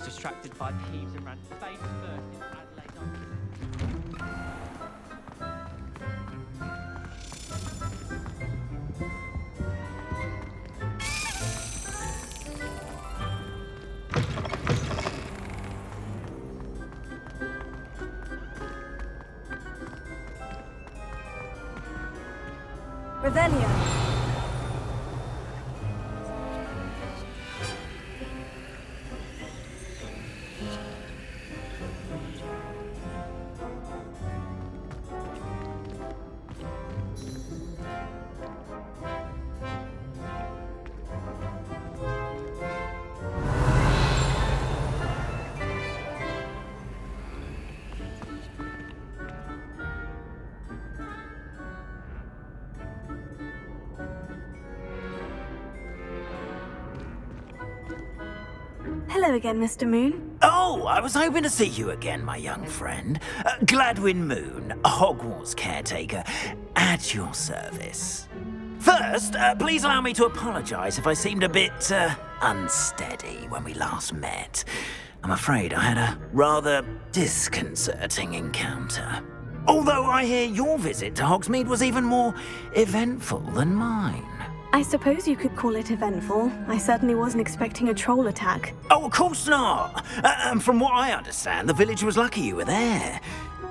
distracted by thieves and ran face first into Adelaide's arms. Revelio. Hello again, Mr. Moon. Oh, I was hoping to see you again, my young friend. Gladwin Moon, Hogwarts Caretaker, at your service. First, please allow me to apologise if I seemed a bit, unsteady when we last met. I'm afraid I had a rather disconcerting encounter. Although I hear your visit to Hogsmeade was even more eventful than mine. I suppose you could call it eventful. I certainly wasn't expecting a troll attack. Oh, of course not. And from what I understand, the village was lucky you were there.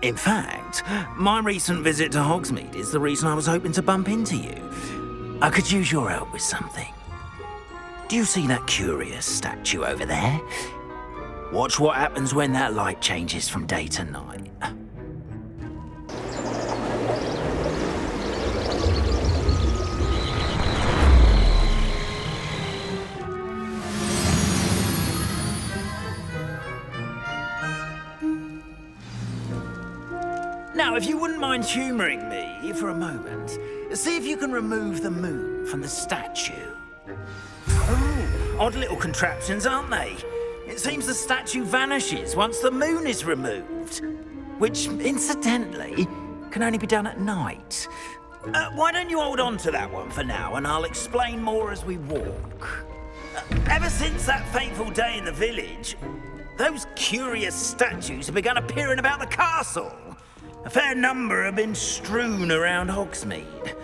In fact, my recent visit to Hogsmeade is the reason I was hoping to bump into you. I could use your help with something. Do you see that curious statue over there? Watch what happens when that light changes from day to night. Now, if you wouldn't mind humouring me for a moment, see if you can remove the moon from the statue. Oh, odd little contraptions, aren't they? It seems the statue vanishes once the moon is removed, which, incidentally, can only be done at night. Why don't you hold on to that one for now, and I'll explain more as we walk. Ever since that fateful day in the village, those curious statues have begun appearing about the castle. A fair number have been strewn around Hogsmeade.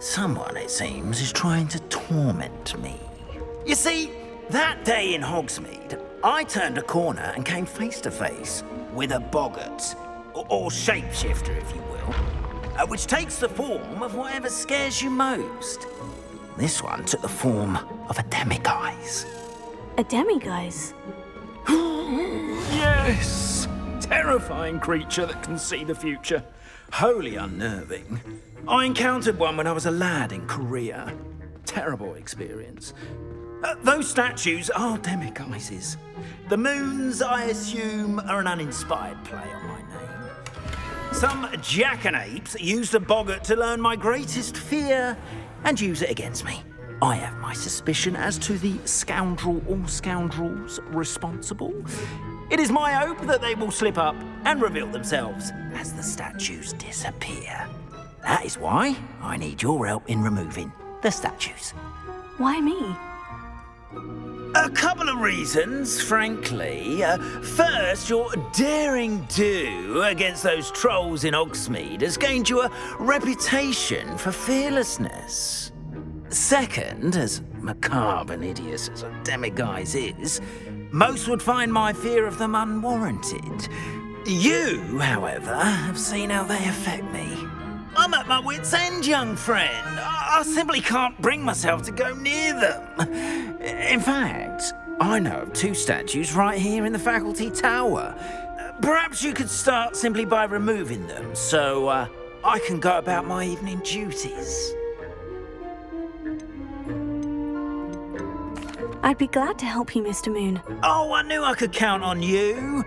Someone, it seems, is trying to torment me. You see, that day in Hogsmeade, I turned a corner and came face to face with a boggart, or shapeshifter, if you will, which takes the form of whatever scares you most. This one took the form of a demiguise. A demiguise? Yes! Terrifying creature that can see the future. Wholly unnerving. I encountered one when I was a lad in Korea. Terrible experience. Those statues are demiguises. The moons, I assume, are an uninspired play on my name. Some jackanapes used a boggart to learn my greatest fear and use it against me. I have my suspicion as to the scoundrel or scoundrels responsible. It is my hope that they will slip up and reveal themselves as the statues disappear. That is why I need your help in removing the statues. Why me? A couple of reasons, frankly. First, your daring do against those trolls in Hogsmeade has gained you a reputation for fearlessness. Second, as macabre and hideous as a demiguise is, most would find my fear of them unwarranted. You, however, have seen how they affect me. I'm at my wit's end, young friend. I simply can't bring myself to go near them. In fact, I know of two statues right here in the faculty tower. Perhaps you could start simply by removing them, so I can go about my evening duties. I'd be glad to help you, Mr. Moon. Oh, I knew I could count on you.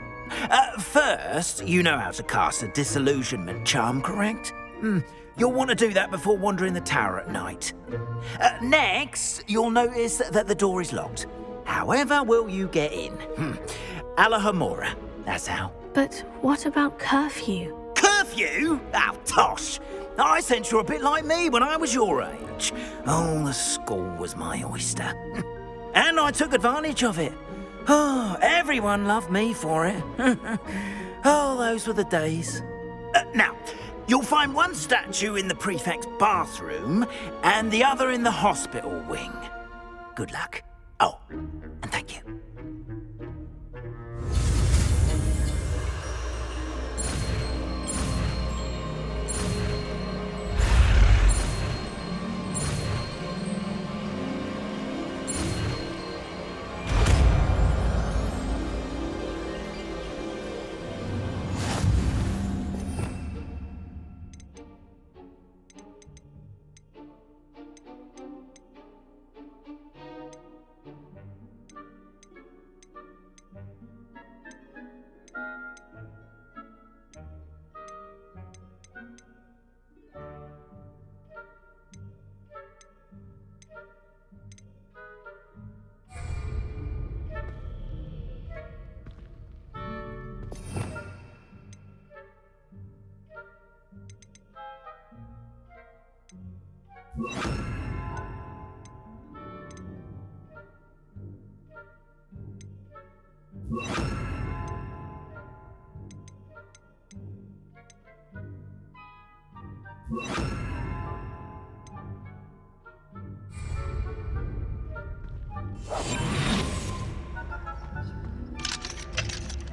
First, you know how to cast a disillusionment charm, correct? You'll want to do that before wandering the tower at night. Next, you'll notice that the door is locked. However will you get in? Alahomora, that's how. But what about curfew? Curfew? Oh, tosh. I sense you're a bit like me when I was your age. Oh, the school was my oyster. And I took advantage of it. Oh, everyone loved me for it. Oh, those were the days. Now, you'll find one statue in the prefect's bathroom and the other in the hospital wing. Good luck. Oh, and thank you.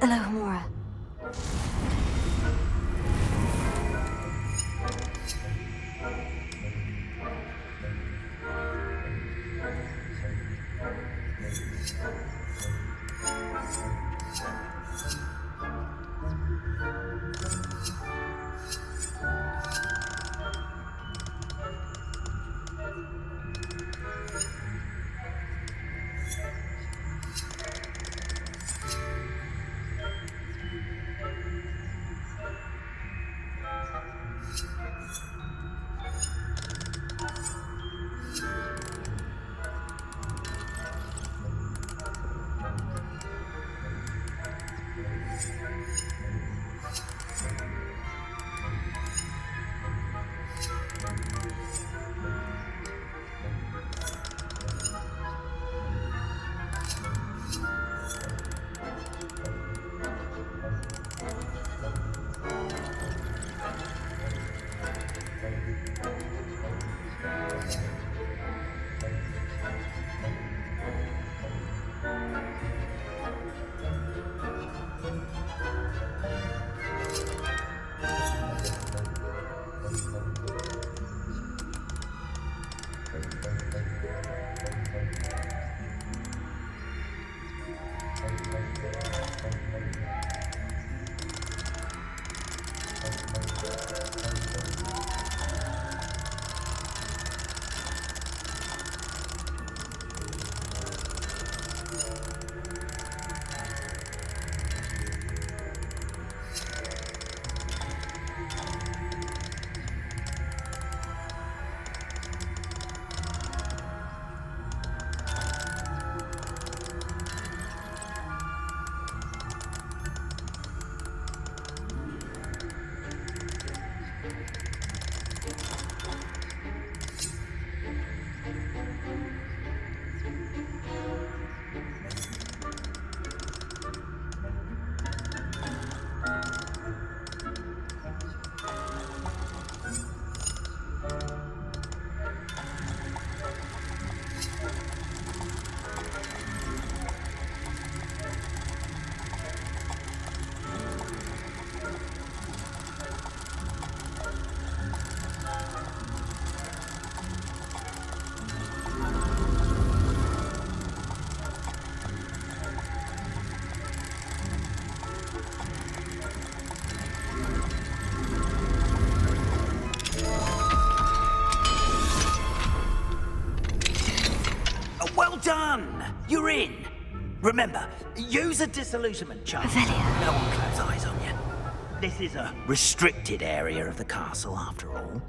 Hello, Mora. Well done! You're in. Remember, use a disillusionment charm. No one claps eyes on you. This is a restricted area of the castle, after all.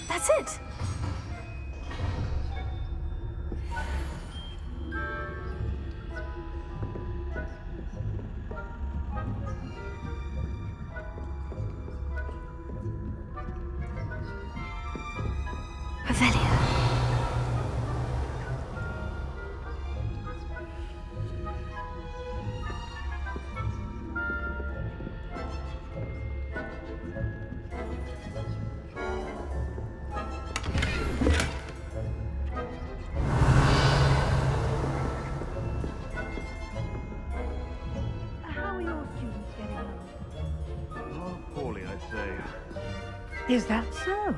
That's it. Revelio. How are your students getting on? Oh, poorly, I'd say. Is that so?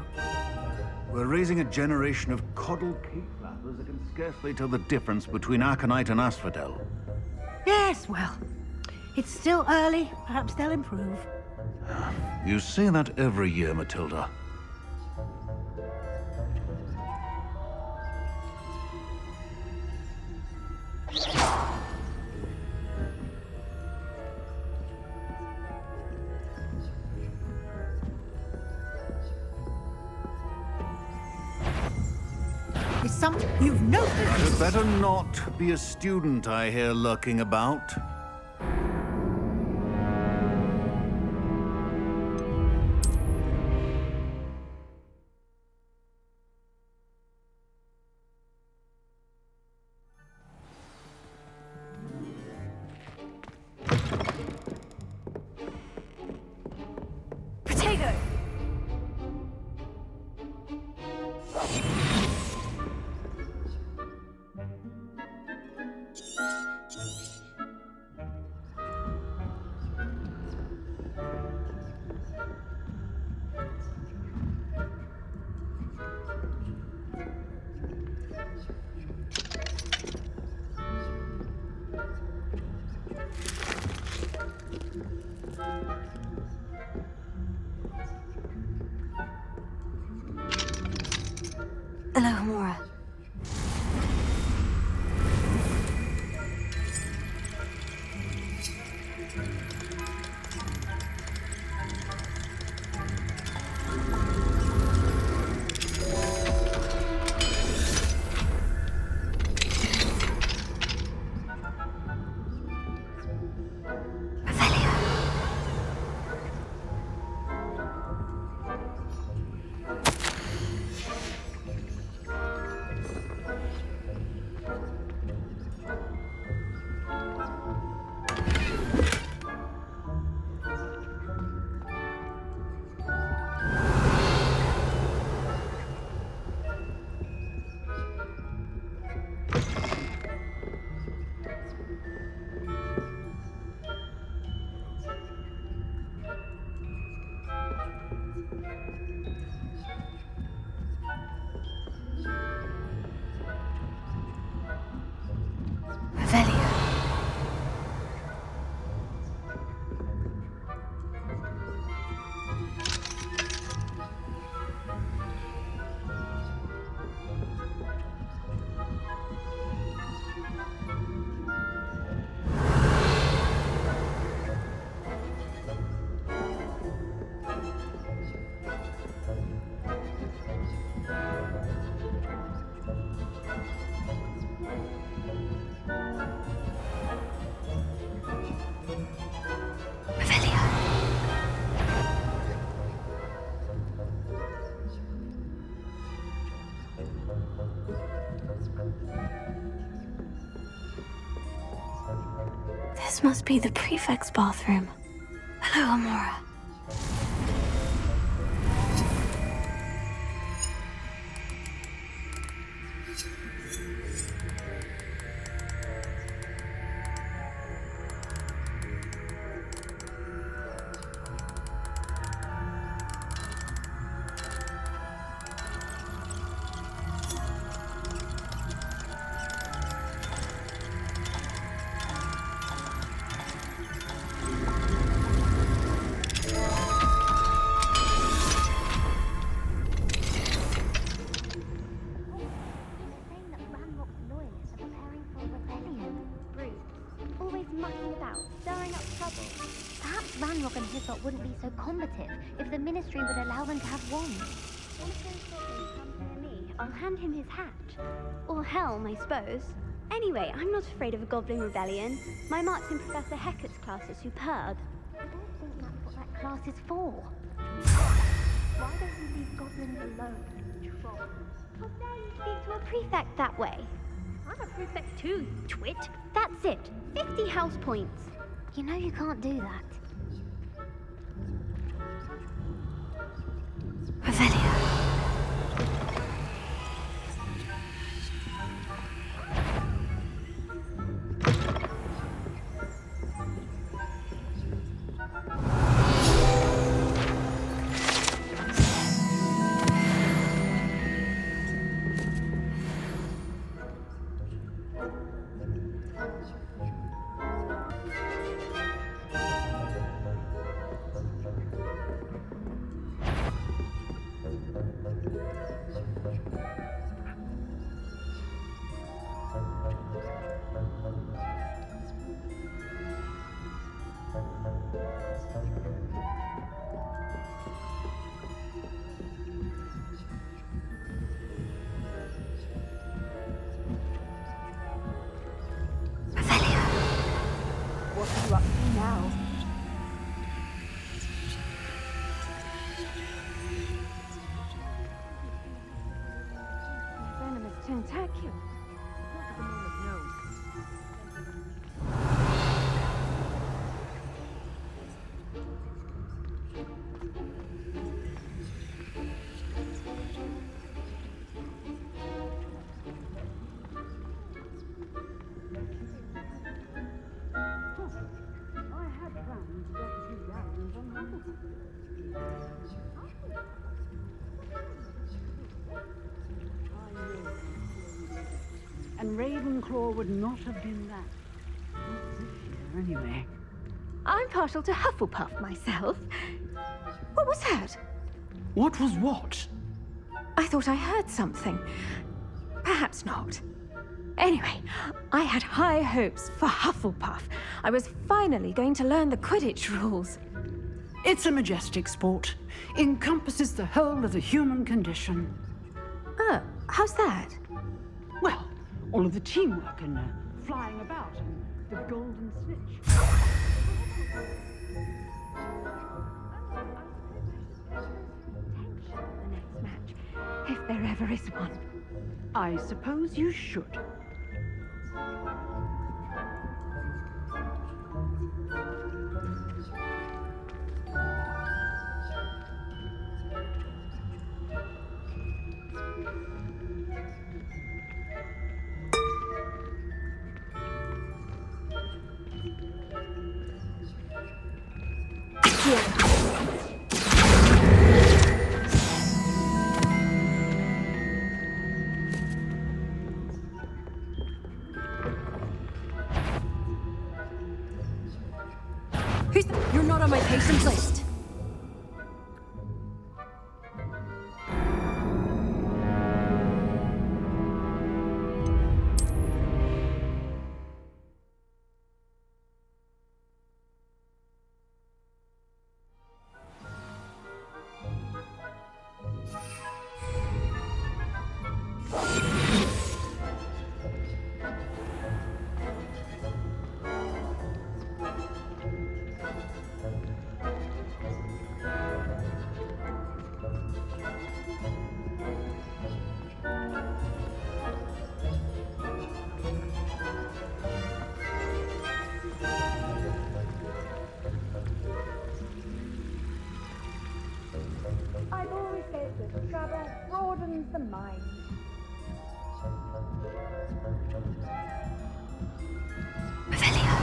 We're raising a generation of coddled cake flappers that can scarcely tell the difference between aconite and asphodel. Yes, well, it's still early. Perhaps they'll improve. You say that every year, Matilda. Is something you've noticed? I'd better not be a student I hear lurking about. Caretaker. Hello, Mora. Revelio. This must be the prefect's bathroom. Hello, Amora. so combative if the Ministry would allow them to have wands. One of those goblins comes near me, I'll hand him his hat. Or helm, I suppose. Anyway, I'm not afraid of a goblin rebellion. My marks in Professor Hecat's class are superb. I don't think that's what that class is for. Why don't you leave goblins alone, troll? How dare you speak to a prefect that way? I'm a prefect too, you twit. That's it. 50 house points. You know you can't do that. Revelio. What are you up to now? Venomous tentacule. What did the moment know? I had planned to get 2 gallons on Hufflepuff. And Ravenclaw would not have been that. Not this year, anyway. I'm partial to Hufflepuff myself. What was that? What was what? I thought I heard something. Perhaps not. Anyway, I had high hopes for Hufflepuff. I was finally going to learn the Quidditch rules. It's a majestic sport. Encompasses the whole of the human condition. Oh, how's that? Well, all of the teamwork and flying about and the golden snitch. The next match, if there ever is one. I suppose you should. You're not on my patient list. I've always said that travel broadens the mind. Revelio.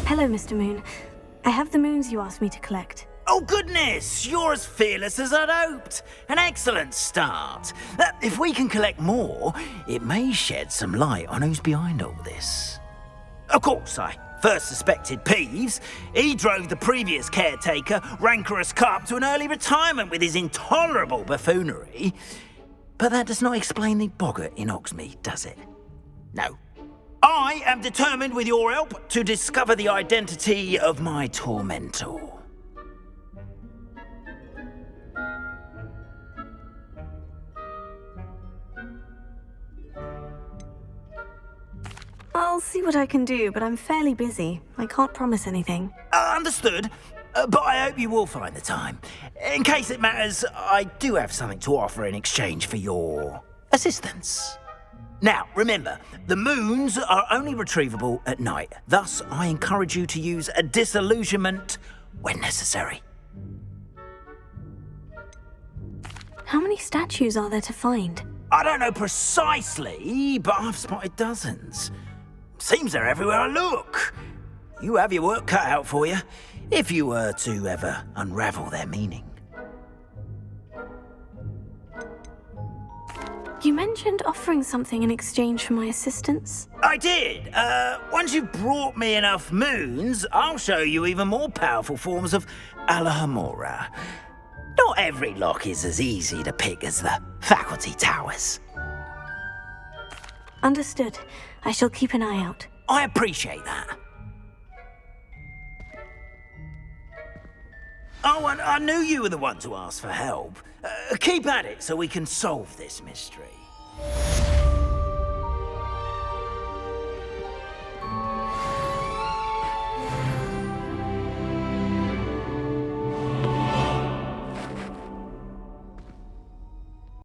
Hello, Mr. Moon. I have the moons you asked me to collect. Oh, goodness! You're as fearless as I'd hoped. An excellent start. If we can collect more, it may shed some light on who's behind all this. Of course, I first suspected Peeves. He drove the previous caretaker, rancorous Carp, to an early retirement with his intolerable buffoonery. But that does not explain the boggart in Hogsmeade, does it? No. I am determined, with your help, to discover the identity of my tormentor. I'll see what I can do, but I'm fairly busy. I can't promise anything. Understood. But I hope you will find the time. In case it matters, I do have something to offer in exchange for your assistance. Now, remember, the moons are only retrievable at night. Thus, I encourage you to use a disillusionment when necessary. How many statues are there to find? I don't know precisely, but I've spotted dozens. Seems they're everywhere I look. You have your work cut out for you, if you were to ever unravel their meaning. You mentioned offering something in exchange for my assistance. I did. Once you've brought me enough moons, I'll show you even more powerful forms of Alahamora. Not every lock is as easy to pick as the faculty towers. Understood. I shall keep an eye out. I appreciate that. Oh, and I knew you were the one to ask for help. Keep at it so we can solve this mystery.